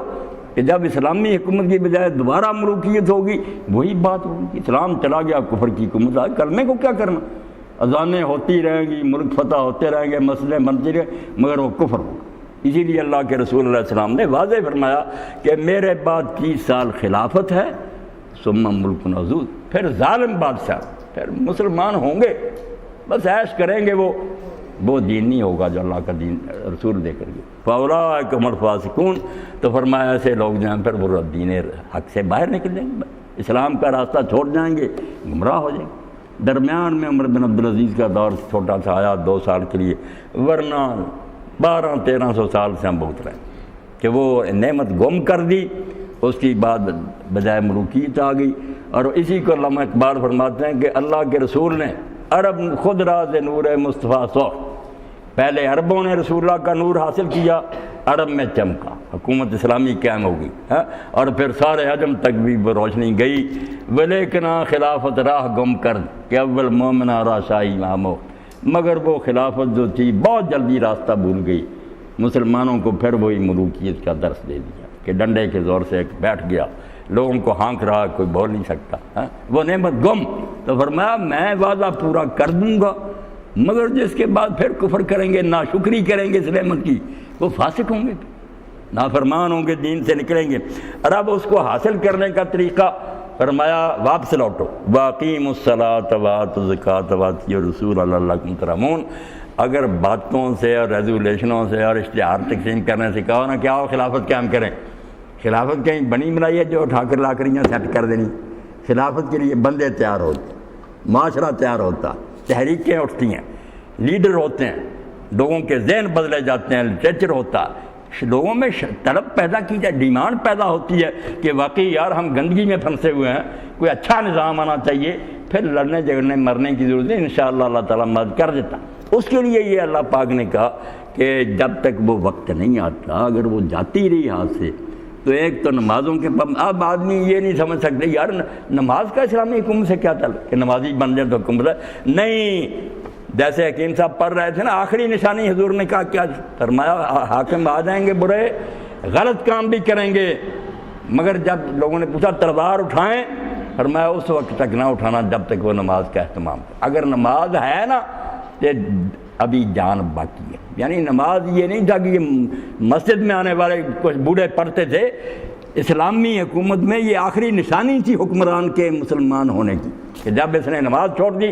کہ جب اسلامی حکومت کی بجائے دوبارہ ملوکیت ہوگی، وہی بات ہوگی، اسلام چلا گیا کفر کی حکومت آ، کلمے کو کیا کرنا، اذانیں ہوتی رہیں گی، ملک فتح ہوتے رہیں گے، مسئلے بنتے رہیں، مگر وہ کفر ہوگا۔ اسی لیے اللہ کے رسول علیہ السلام نے واضح فرمایا کہ میرے بعد 30 سال خلافت ہے، ثم ملک نزول، پھر ظالم بادشاہ، پھر مسلمان ہوں گے، بس عیش کریں گے، وہ دین نہیں ہوگا جو اللہ کا دین رسول دے کر گئے۔ فَأُولَٰئِكَ هُمُ الْفَاسِقُونَ، تو فرمایا ایسے لوگ جو ہیں پھر وہ دین حق سے باہر نکل جائیں گے، اسلام کا راستہ چھوڑ جائیں گے، گمراہ ہو جائیں گے۔ درمیان میں عمر بن عبدالعزیز کا دور چھوٹا سا آیا 2 سال کے لیے، ورنہ 1200-1300 سال سے ہم بھگت رہے ہیں کہ وہ نعمت گم کر دی، اس کی بعد بجائے ملوکیت آ گئی۔ اور اسی کو علامہ اقبال فرماتے ہیں کہ اللہ کے رسول نے عرب خود راز نور مصطفیٰ سوخت، پہلے عربوں نے رسول اللہ کا نور حاصل کیا، عرب میں چمکا، حکومت اسلامی قائم ہو گئی، اور پھر سارے عجم تک بھی وہ روشنی گئی۔ ولیکن خلافت راہ گم کر کہ اول مومنہ راشائی مامو، مگر وہ خلافت جو تھی بہت جلدی راستہ بھول گئی، مسلمانوں کو پھر وہی ملوکیت کا درس دے دیا کہ ڈنڈے کے زور سے ایک بیٹھ گیا، لوگوں کو ہانک رہا، کوئی بول نہیں سکتا، وہ نعمت گم۔ تو فرمایا میں وعدہ پورا کر دوں گا، مگر جس کے بعد پھر کفر کریں گے، ناشکری کریں گے اس نعمت کی، وہ فاسق ہوں گے، نافرمان ہوں گے، دین سے نکلیں گے۔ اور اب اس کو حاصل کرنے کا طریقہ فرمایا واپس لوٹو، واقیم الصلاۃ وآتوا الزکوٰۃ وأطیعوا الرسول لعلکم ترحمون۔ اگر باتوں سے اور ریزولیشنوں سے اور اشتہار تقسیم کرنے سے کہو نا کیا ہو خلافت قائم کریں، خلافت کہیں بنی بنائی ہے جو اٹھا کر لا کر یہاں سیٹ کر دینی؟ خلافت کے لیے بندے تیار ہوتے، معاشرہ تیار ہوتا، تحریکیں اٹھتی ہیں، لیڈر ہوتے ہیں، لوگوں کے ذہن بدلے جاتے ہیں، لٹریچر ہوتا، لوگوں میں طلب پیدا کی جائے، ڈیمانڈ پیدا ہوتی ہے کہ واقعی یار ہم گندگی میں پھنسے ہوئے ہیں، کوئی اچھا نظام آنا چاہیے، پھر لڑنے جھگڑنے مرنے کی ضرورت ہے، انشاءاللہ اللہ تعالیٰ مدد کر دیتا۔ اس کے لیے یہ اللہ پاک نے کہا کہ جب تک وہ وقت نہیں آتا، اگر وہ جاتی رہی ہاتھ سے تو ایک تو نمازوں کے اب آدمی یہ نہیں سمجھ سکتے یار نماز کا اسلامی حکومت سے کیا تعلق کہ نمازی بن جائے تو حکومت ہے، نہیں۔ جیسے حکیم صاحب پڑھ رہے تھے نا، آخری نشانی حضور نے کہا کیا فرمایا، حاکم آ جائیں گے برے، غلط کام بھی کریں گے، مگر جب لوگوں نے پوچھا تلوار اٹھائیں، فرمایا اس وقت تک نہ اٹھانا جب تک وہ نماز کا اہتمام کرے۔ اگر نماز ہے نا تو ابھی جان باقی ہے، یعنی نماز یہ نہیں تھا کہ یہ مسجد میں آنے والے کچھ بوڑھے پڑھتے تھے، اسلامی حکومت میں یہ آخری نشانی تھی حکمران کے مسلمان ہونے کی کہ جب اس نے نماز چھوڑ دی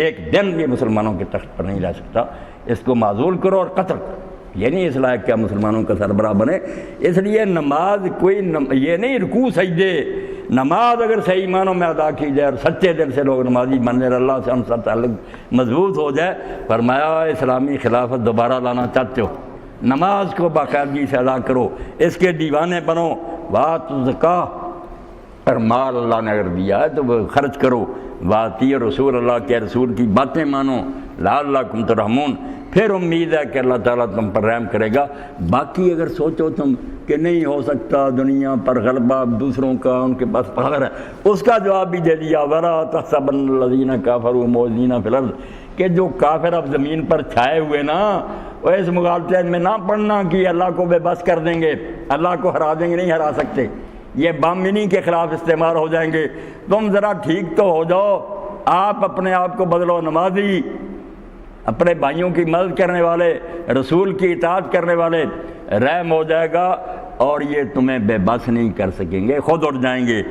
ایک دن یہ مسلمانوں کے تخت پر نہیں رہ سکتا، اس کو معزول کرو اور قتل کرو، یہ نہیں اس لائق کیا مسلمانوں کا سربراہ بنے۔ اس لیے نماز کوئی یہ نہیں رکوع سجدے، نماز اگر صحیح معنوں میں ادا کی جائے اور سچے دل سے لوگ نمازی بن جائے، اللہ سے ان کا تعلق مضبوط ہو جائے، فرمایا اسلامی خلافت دوبارہ لانا چاہتے ہو نماز کو باقاعدگی سے ادا کرو، اس کے دیوانے بنو، وآتوا الزکوٰۃ، اور مال اللہ نے اگر دیا ہے تو وہ خرچ کرو، وأطیعوا رسول، اللہ کے رسول کی باتیں مانو، لعلکم ترحمون، پھر امید ہے کہ اللہ تعالیٰ تم پر رحم کرے گا۔ باقی اگر سوچو تم کہ نہیں ہو سکتا دنیا پر غلبہ دوسروں کا، ان کے پاس پاور ہے، اس کا جواب بھی دے دیا، وَلَا تَحْسَبَنَّ الَّذِينَ كَفَرُوا مُعْجِزِينَ فِي الْأَرْضِ، کہ جو کافر اب زمین پر چھائے ہوئے نا، وہ اس مغالطے میں نہ پڑھنا کہ اللہ کو بے بس کر دیں گے، اللہ کو ہرا دیں گے، نہیں ہرا سکتے، یہ بامنی کے خلاف استعمال ہو جائیں گے۔ تم ذرا ٹھیک تو ہو جاؤ، آپ اپنے آپ کو بدلو نمازی، اپنے بھائیوں کی مدد کرنے والے، رسول کی اطاعت کرنے والے، رحم ہو جائے گا اور یہ تمہیں بے بس نہیں کر سکیں گے، خود اٹھ جائیں گے۔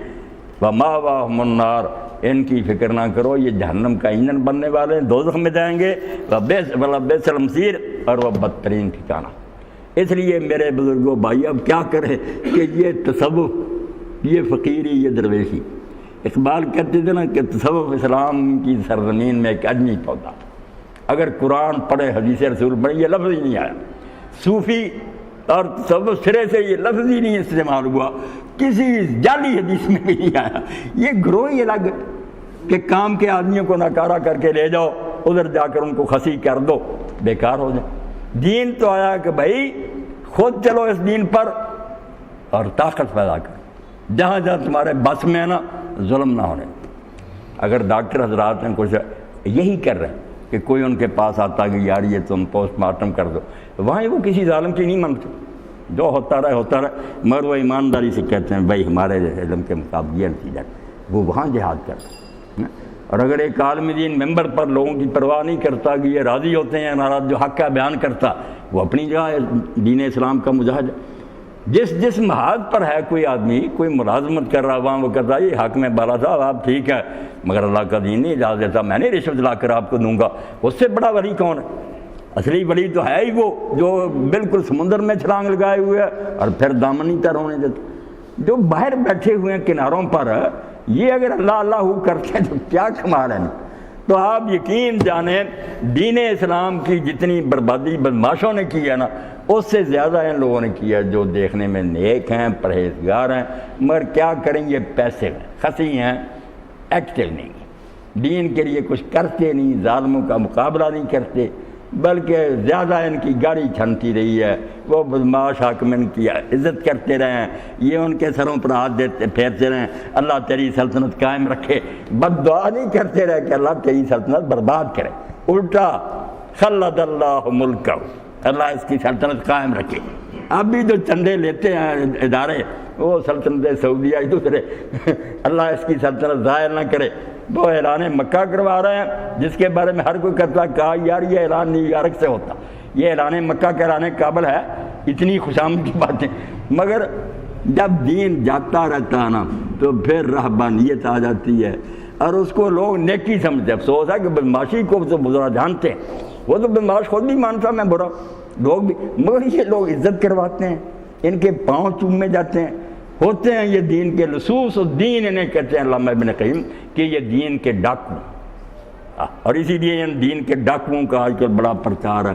وَمَأْوَاهُمُ النَّارُ، ان کی فکر نہ کرو، یہ جہنم کا ایندھن بننے والے ہیں، دوزخ میں جائیں گے، وَبِئْسَ الْمَصِيرُ، اور وہ بدترین ٹھکانہ۔ اس لیے میرے بزرگوں بھائی اب کیا کریں کہ یہ تصوف، یہ فقیری، یہ درویشی، اقبال کہتے تھے نا کہ تصوف اسلام کی سرزمین میں ایک عجمی پودا، اگر قرآن پڑھے حدیث رسول پڑھے یہ لفظ ہی نہیں آیا، صوفی اور تصوف سرے سے یہ لفظ ہی نہیں استعمال ہوا، کسی جعلی حدیث میں بھی نہیں آیا۔ یہ گروہ ہی الگ کہ کام کے آدمیوں کو ناکارہ کر کے لے جاؤ، ادھر جا کر ان کو خسی کر دو، بیکار ہو جائے۔ دین تو آیا کہ بھائی خود چلو اس دین پر اور طاقت پیدا کرو، جہاں جہاں تمہارے بس میں ہے نا ظلم نہ ہونے۔ اگر ڈاکٹر حضرات ہیں کچھ یہی کر رہے ہیں کہ کوئی ان کے پاس آتا کہ یار یہ تم پوسٹ مارٹم کر دو، وہاں وہ کسی ظالم کی نہیں مانتے، جو ہوتا رہے، مگر وہ ایمانداری سے کہتے ہیں بھائی ہمارے علم کے مطابق یہ نتیجہ، وہ وہاں جہاد کرتے ہیں۔ اور اگر ایک عالم دین ممبر پر لوگوں کی پرواہ نہیں کرتا کہ یہ راضی ہوتے ہیں ناراض، جو حق کا بیان کرتا وہ اپنی جگہ دین اسلام کا مجاہد ہے۔ جس محاذ پر ہے کوئی آدمی، کوئی ملازمت کر رہا وہاں، وہ کہتا ہے یہ حق میں بالا صاحب آپ ٹھیک ہے مگر اللہ کا دین نہیں اجازت دیتا، میں نہیں رشوت لا کر آپ کو دوں گا، اس سے بڑا ولی کون ہے؟ اصلی ولی تو ہے ہی وہ جو بالکل سمندر میں چھلانگ لگائے ہوئے ہے اور پھر دامن نہیں تر ہونے دیتا۔ جو باہر بیٹھے ہوئے ہیں کناروں پر، یہ اگر اللہ اللہ کرتے ہیں تو کیا کمال ہے۔ تو آپ یقین جانیں دین اسلام کی جتنی بربادی بدماشوں نے کی ہے نا، اس سے زیادہ ان لوگوں نے کیا جو دیکھنے میں نیک ہیں، پرہیزگار ہیں، مگر کیا کریں گے، پیسے ہیں، خسی ہیں، ایکٹیو نہیں، دین کے لیے کچھ کرتے نہیں، ظالموں کا مقابلہ نہیں کرتے، بلکہ زیادہ ان کی گاڑی چھنتی رہی ہے، وہ بدماش حاکم ان کی عزت کرتے رہے ہیں، یہ ان کے سروں پر ہاتھ دیتے پھیرتے رہے ہیں، اللہ تیری سلطنت قائم رکھے، بد دعا نہیں کرتے رہے کہ اللہ تیری سلطنت برباد کرے، الٹا خلد اللہ ملکہ، اللہ اس کی سلطنت قائم رکھے۔ اب بھی جو چندے لیتے ہیں ادارے، وہ سلطنت سعودیہ دوسرے، اللہ اس کی سلطنت ظاہر نہ کرے، وہ اعلان مکہ کروا رہے ہیں جس کے بارے میں ہر کوئی کہتا ہے کہا یار یہ اعلان نیو یارک سے ہوتا، یہ اعلان مکہ کرانے قابل ہے، اتنی خوشامد کی باتیں، مگر جب دین جاتا رہتا ہے نا تو پھر رہبانیت آ جاتی ہے، اور اس کو لوگ نیکی سمجھتے ہیں۔ افسوس ہے کہ بدماشی کو تو برا جانتے ہیں، وہ تو بدماش خود بھی مانتا میں برا، لوگ بھی، مگر یہ لوگ عزت کرواتے ہیں، ان کے پاؤں چومے جاتے ہیں، ہوتے ہیں یہ دین کے لصوص، اور دین انہیں کہتے ہیں علامہ ابن قیم کہ یہ دین کے ڈاکو، اور اسی لیے ان دین کے ڈاکوؤں کا آج کل بڑا پرچار ہے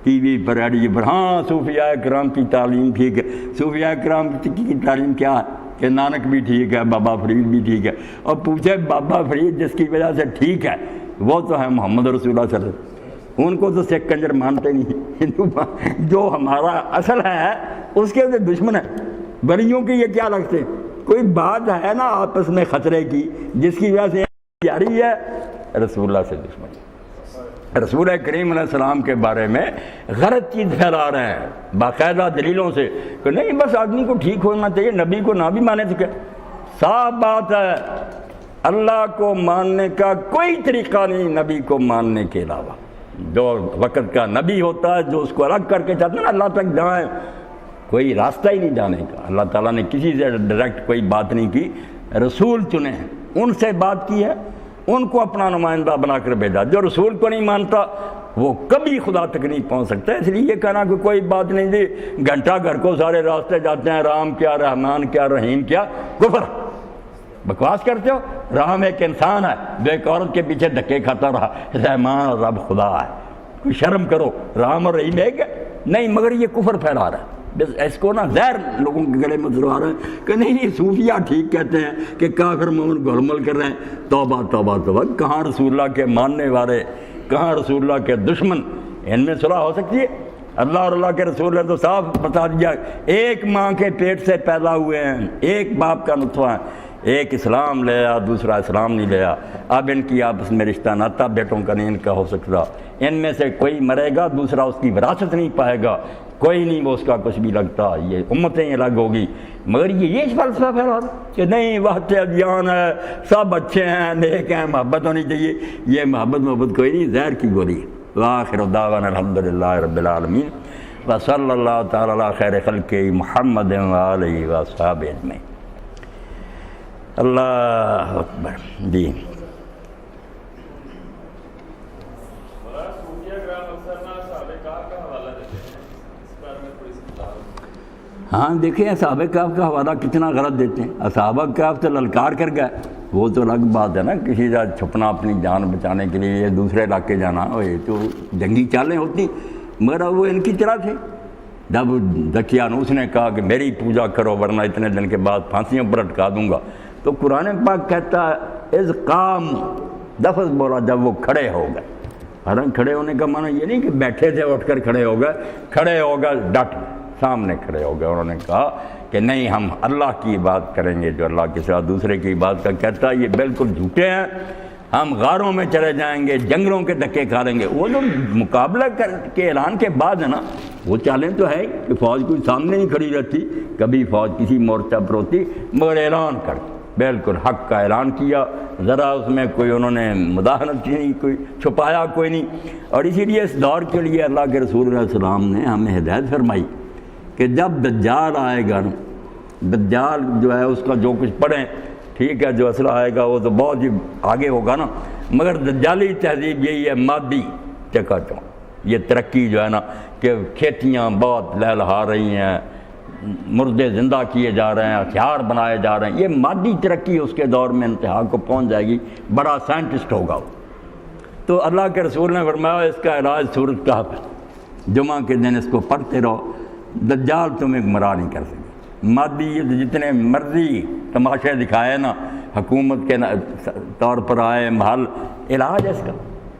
ٹی وی پر، ریڈیو پر۔ ہاں صوفیاء کرام کی تعلیم ٹھیک ہے، صوفیاء کرام کی تعلیم کیا ہے کہ نانک بھی ٹھیک ہے، بابا فرید بھی ٹھیک ہے، اور پوچھے بابا فرید جس کی وجہ سے ٹھیک ہے وہ تو ہے محمد رسول اللہ صلی اللہ علیہ وسلم، ان کو تو سکھ کنجر مانتے نہیں، ہندو جو ہمارا اصل ہے اس کے دشمن ہے، بریوں کی یہ کیا لگتے ہیں؟ کوئی بات ہے نا آپس میں خطرے کی جس کی وجہ سے جاری ہے، رسول اللہ سے دشمن، رسول کریم علیہ السلام کے بارے میں غلط چیز پھیلا رہے ہیں باقاعدہ دلیلوں سے کہ نہیں بس آدمی کو ٹھیک ہونا چاہیے، نبی کو نہ بھی مانے تو کیا، صاف بات ہے، اللہ کو ماننے کا کوئی طریقہ نہیں نبی کو ماننے کے علاوہ، جو وقت کا نبی ہوتا ہے جو اس کو الگ کر کے چاہتا ہے نا اللہ تک جائیں، کوئی راستہ ہی نہیں جانے کا، اللہ تعالیٰ نے کسی سے ڈائریکٹ کوئی بات نہیں کی، رسول چنے ہیں ان سے بات کی ہے، ان کو اپنا نمائندہ بنا کر بھیجا، جو رسول کو نہیں مانتا وہ کبھی خدا تک نہیں پہنچ سکتا، اس لیے یہ کہنا کہ کوئی بات نہیں جی گھنٹہ گھر کو سارے راستے جاتے ہیں، رام کیا رحمان کیا رحیم کیا، کفر، بکواس کرتے ہو، رام ایک انسان ہے جو ایک عورت کے پیچھے دھکے کھاتا رہا، رحمان اور رب خدا ہے، کوئی شرم کرو، رام اور رحیم ایک ہے نہیں، مگر یہ کفر پھیلا رہا ہے، بس اس کو نا زہر لوگوں کے گلے میں اتروا رہے ہیں کہ نہیں صوفیہ ٹھیک کہتے ہیں کہ کافر مومن کو حرمل کر رہے ہیں، توبہ توبہ توبہ، کہاں رسول اللہ کے ماننے والے، کہاں رسول اللہ کے دشمن، ان میں صلح ہو سکتی ہے؟ اللہ اور اللہ کے رسول نے تو صاف بتا دیا، ایک ماں کے پیٹ سے پیدا ہوئے ہیں، ایک باپ کا نطفہ ہے، ایک اسلام لے آیا دوسرا اسلام نہیں لے آیا، اب ان کی آپس میں رشتہ ناتا بیٹوں کا نہیں ان کا ہو سکتا، ان میں سے کوئی مرے گا دوسرا اس کی وراثت نہیں پائے گا، کوئی نہیں وہ اس کا کچھ بھی لگتا، یہ امتیں الگ ہوگی، مگر یہ فلسفہ پھیلا کہ نہیں وحدت ادیان ہے، سب اچھے ہیں نیک ہیں، محبت ہونی چاہیے، یہ محبت کوئی نہیں، زہر کی گولی ہے۔ وآخر دعوانا الحمدللہ رب العالمین وصلی اللہ تعالی علی خیر خلق محمد وآلہ وصحبہ اجمعین۔ اللہ اکبر جی۔ ہاں دیکھیں اصحاب کہف کا حوالہ کتنا غلط دیتے ہیں، اصحاب کہف تو للکار کر گئے، وہ تو الگ بات ہے نا، کسی کا چھپنا اپنی جان بچانے کے لیے دوسرے علاقے جانا، یہ تو جنگی چالیں ہوتی، مگر وہ ان کی طرح تھے، جب دقیانوس نے کہا کہ میری پوجا کرو ورنہ اتنے دن کے بعد پھانسیوں پر اٹکا دوں گا، تو قرآن پاک کہتا ہے اذ قام، لفظ بولا جب وہ کھڑے ہو گئے، حالانکہ کھڑے ہونے کا معنی یہ نہیں کہ بیٹھے تھے اٹھ کر کھڑے ہو گئے، کھڑے ہو گئے ڈٹ سامنے کھڑے ہو گئے، انہوں نے کہا کہ نہیں ہم اللہ کی عبادت کریں گے، جو اللہ کے سوا دوسرے کی عبادت کا کہتا ہے یہ بالکل جھوٹے ہیں، ہم غاروں میں چلے جائیں گے، جنگلوں کے دھکے کھا لیں گے، وہ جو مقابلہ کے اعلان کے بعد ہے نا وہ چالیں تو ہے کہ فوج کوئی سامنے نہیں کھڑی رہتی، کبھی فوج کسی مورچہ پر ہوتی، مگر اعلان کر بالکل حق کا اعلان کیا، ذرا اس میں کوئی انہوں نے مداحنت کی نہیں، کوئی چھپایا کوئی نہیں، اور اسی لیے اس دور کے لیے اللہ کے رسول علیہ السلام نے ہمیں ہدایت فرمائی کہ جب دجال آئے گا، دجال جو ہے اس کا جو کچھ پڑھیں ٹھیک ہے، جو اصلہ آئے گا وہ تو بہت ہی آگے ہوگا نا، مگر دجالی تہذیب یہی ہے مادی چکا چوند، یہ ترقی جو ہے نا کہ کھیتیاں بہت لہلہا رہی ہیں، مردے زندہ کیے جا رہے ہیں، ہتھیار بنائے جا رہے ہیں، یہ مادی ترقی اس کے دور میں انتہا کو پہنچ جائے گی، بڑا سائنٹسٹ ہوگا وہ۔ تو اللہ کے رسول نے فرمایا اس کا علاج سورۃ کہف ہے، جمعہ کے دن اس کو پڑھتے رہو، دجال تمہیں گمراہ نہیں کر سکے، مادی جتنے مرضی تماشے دکھائے نا، حکومت کے طور پر آئے محل، علاج اس کا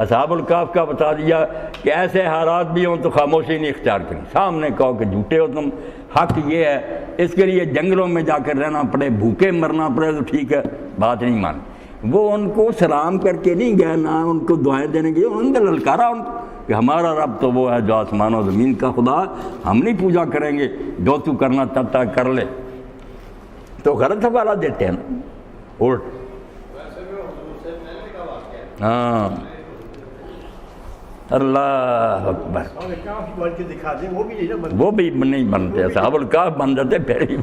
اصحاب الکہف کا بتا دیا کہ ایسے حالات بھی ہوں تو خاموشی نہیں اختیار کریں، سامنے کہو کہ جھوٹے ہو تم، حق یہ ہے، اس کے لیے جنگلوں میں جا کر رہنا پڑے، بھوکے مرنا پڑے تو ٹھیک ہے، بات نہیں مانی، وہ ان کو سلام کر کے نہیں گئے، نہ ان کو دعائیں دینے گئے، انہوں نے للکارا ان کو کہ ہمارا رب تو وہ ہے جو آسمان و زمین کا خدا، ہم نہیں پوجا کریں گے، جو تو کرنا چاہتا ہے کر لے، تو غلط حوالہ دیتے ہیں نا الٹ۔ ہاں اللہ اکبر، وہ بھی نہیں بنتے، اصحاب الکہف بن جاتے پھر ہی